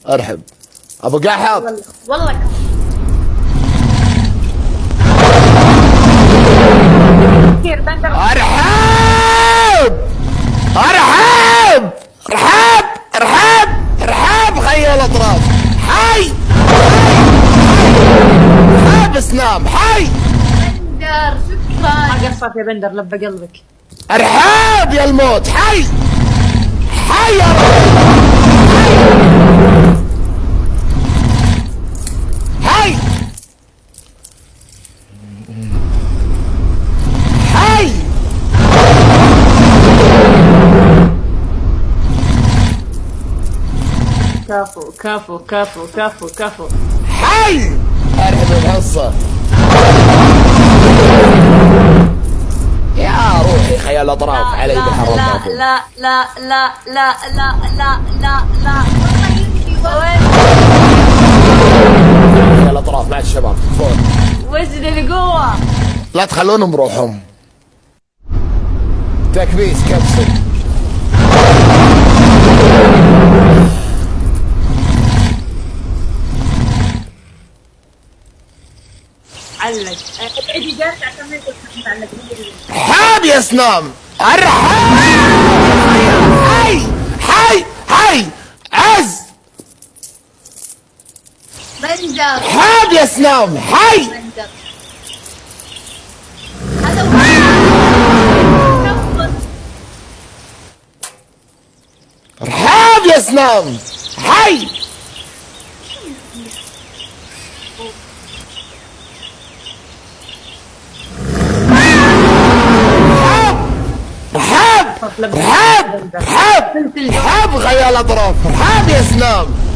ارحب ابو قحط. والله كثير بندر. ارحب ارحب ارحب ارحب ارحب خيال اطراف. حي ارحب سنام. حي بندر شكرا. ما قصرت يا بندر، لبى قلبك. ارحب يا الموت. حي حي يا رب. حي حي كفو كفو كفو كفو كفو. حي ارحب الحصة يا روحي خيال اطراف علي بحر لا لا لا لا لا لا لا لا لا. خيال اطراف مع الشباب فوق. وزن القوة. لا تخلونهم بروحهم. تكبيس كبسل. علق ابعدي جالس عشان ما يكون معلق. حاب يا سنام. ارحب. حي حي حي عز. بندر حاب يا سنام. حي بندر هذا ارحب يا سنام. حي رحاب رحاب رحاب رحاب خيال اطراف. رحاب يا سنام.